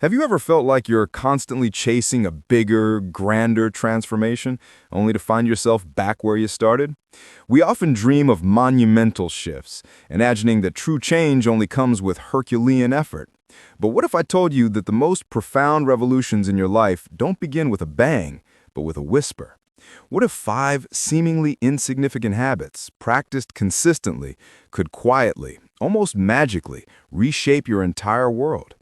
Have you ever felt like you're constantly chasing a bigger, grander transformation, only to find yourself back where you started? We often dream of monumental shifts, imagining that true change only comes with Herculean effort. But what if I told you that the most profound revolutions in your life don't begin with a bang, but with a whisper? What if 5 seemingly insignificant habits, practiced consistently, could quietly, almost magically, reshape your entire world?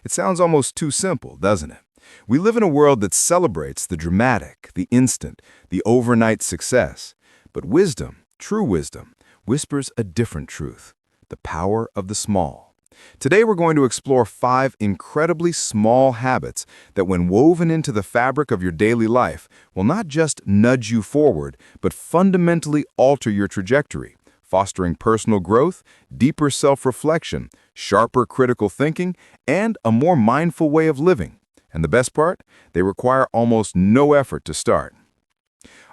It sounds almost too simple, doesn't it? We live in a world that celebrates the dramatic, the instant, the overnight success. But wisdom, true wisdom, whispers a different truth, the power of the small. Today we're going to explore 5 incredibly small habits that when woven into the fabric of your daily life will not just nudge you forward, but fundamentally alter your trajectory, fostering personal growth, deeper self-reflection, sharper critical thinking, and a more mindful way of living. And the best part? They require almost no effort to start.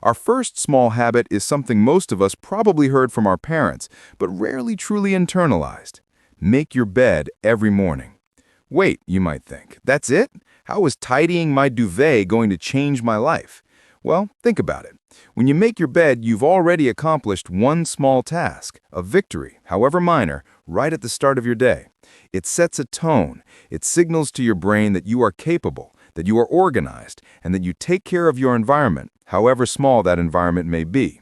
Our first small habit is something most of us probably heard from our parents, but rarely truly internalized. Make your bed every morning. Wait, you might think, that's it? How is tidying my duvet going to change my life? Well, think about it. When you make your bed, you've already accomplished one small task, a victory, however minor, right at the start of your day. It sets a tone. It signals to your brain that you are capable, that you are organized, and that you take care of your environment, however small that environment may be.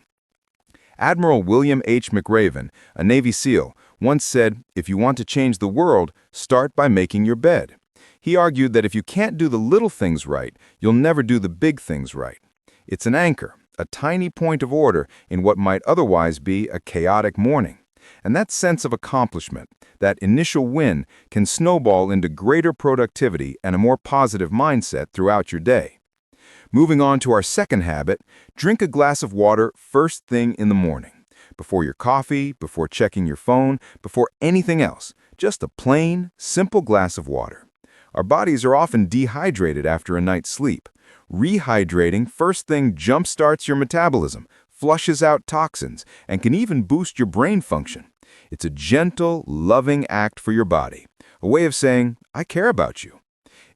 Admiral William H. McRaven, a Navy SEAL, once said, "If you want to change the world, start by making your bed." He argued that if you can't do the little things right, you'll never do the big things right. It's an anchor, a tiny point of order in what might otherwise be a chaotic morning. And that sense of accomplishment, that initial win, can snowball into greater productivity and a more positive mindset throughout your day. Moving on to our second habit, drink a glass of water first thing in the morning. Before your coffee, before checking your phone, before anything else, just a plain, simple glass of water. Our bodies are often dehydrated after a night's sleep. Rehydrating first thing jumpstarts your metabolism, flushes out toxins, and can even boost your brain function. It's a gentle, loving act for your body, a way of saying, "I care about you."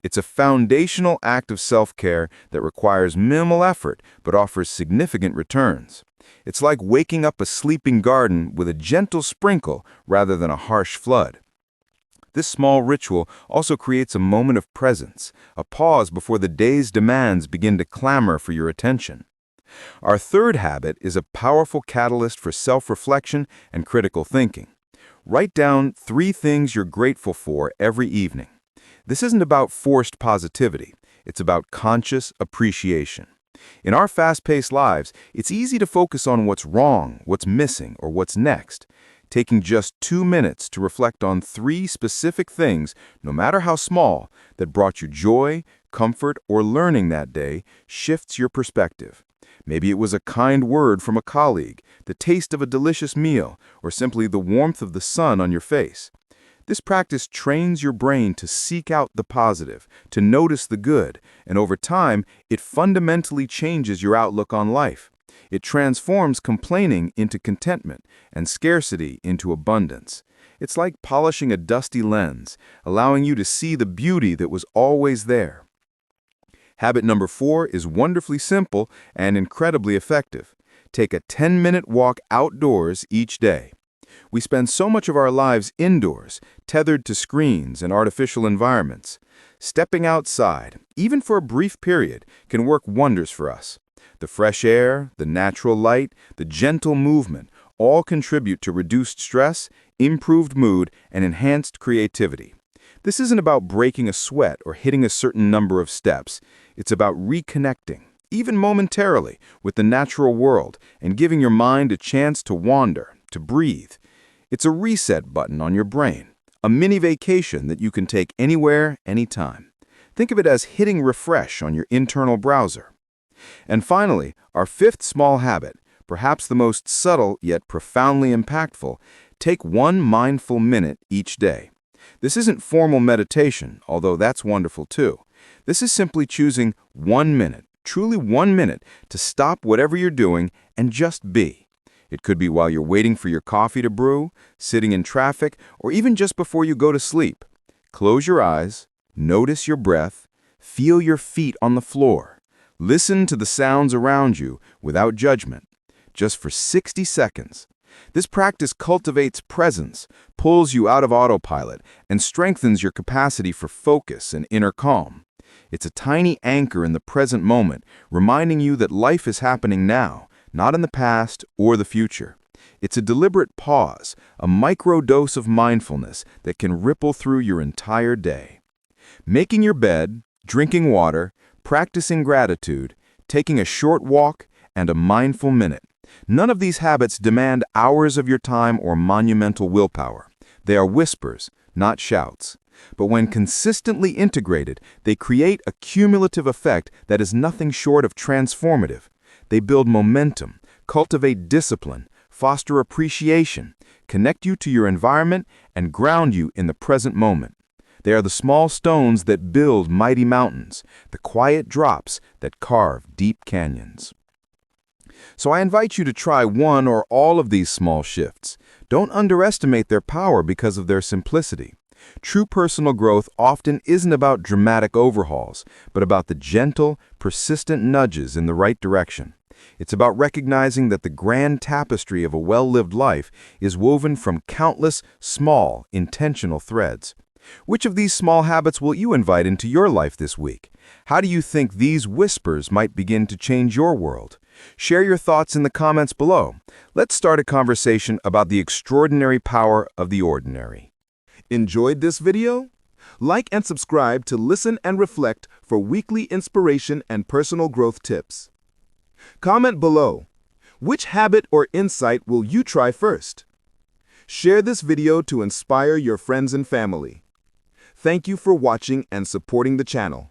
It's a foundational act of self-care that requires minimal effort but offers significant returns. It's like waking up a sleeping garden with a gentle sprinkle rather than a harsh flood. This small ritual also creates a moment of presence, a pause before the day's demands begin to clamor for your attention. Our third habit is a powerful catalyst for self-reflection and critical thinking. Write down 3 things you're grateful for every evening. This isn't about forced positivity. It's about conscious appreciation. In our fast-paced lives, it's easy to focus on what's wrong, what's missing, or what's next. Taking just 2 minutes to reflect on 3 specific things, no matter how small, that brought you joy, comfort, or learning that day shifts your perspective. Maybe it was a kind word from a colleague, the taste of a delicious meal, or simply the warmth of the sun on your face. This practice trains your brain to seek out the positive, to notice the good, and over time, it fundamentally changes your outlook on life. It transforms complaining into contentment and scarcity into abundance. It's like polishing a dusty lens, allowing you to see the beauty that was always there. Habit number 4 is wonderfully simple and incredibly effective. Take a 10-minute walk outdoors each day. We spend so much of our lives indoors, tethered to screens and artificial environments. Stepping outside, even for a brief period, can work wonders for us. The fresh air, the natural light, the gentle movement all contribute to reduced stress, improved mood, and enhanced creativity. This isn't about breaking a sweat or hitting a certain number of steps. It's about reconnecting, even momentarily, with the natural world and giving your mind a chance to wander, to breathe. It's a reset button on your brain, a mini vacation that you can take anywhere, anytime. Think of it as hitting refresh on your internal browser. And finally, our 5th small habit, perhaps the most subtle yet profoundly impactful, take 1 mindful minute each day. This isn't formal meditation, although that's wonderful too. This is simply choosing 1 minute, truly 1 minute, to stop whatever you're doing and just be. It could be while you're waiting for your coffee to brew, sitting in traffic, or even just before you go to sleep. Close your eyes, Notice your breath, feel your feet on the floor. Listen to the sounds around you without judgment, just for 60 seconds. This practice cultivates presence, pulls you out of autopilot, and strengthens your capacity for focus and inner calm. It's a tiny anchor in the present moment, reminding you that life is happening now, not in the past or the future. It's a deliberate pause, a micro-dose of mindfulness that can ripple through your entire day. Making your bed, drinking water, practicing gratitude, taking a short walk, and a mindful minute. None of these habits demand hours of your time or monumental willpower. They are whispers, not shouts. But when consistently integrated, they create a cumulative effect that is nothing short of transformative. They build momentum, cultivate discipline, foster appreciation, connect you to your environment, and ground you in the present moment. They are the small stones that build mighty mountains, the quiet drops that carve deep canyons. So I invite you to try one or all of these small shifts. Don't underestimate their power because of their simplicity. True personal growth often isn't about dramatic overhauls, but about the gentle, persistent nudges in the right direction. It's about recognizing that the grand tapestry of a well-lived life is woven from countless, small, intentional threads. Which of these small habits will you invite into your life this week? How do you think these whispers might begin to change your world? Share your thoughts in the comments below. Let's start a conversation about the extraordinary power of the ordinary. Enjoyed this video? Like and subscribe to Listen and Reflect for weekly inspiration and personal growth tips. Comment below, which habit or insight will you try first? Share this video to inspire your friends and family. Thank you for watching and supporting the channel.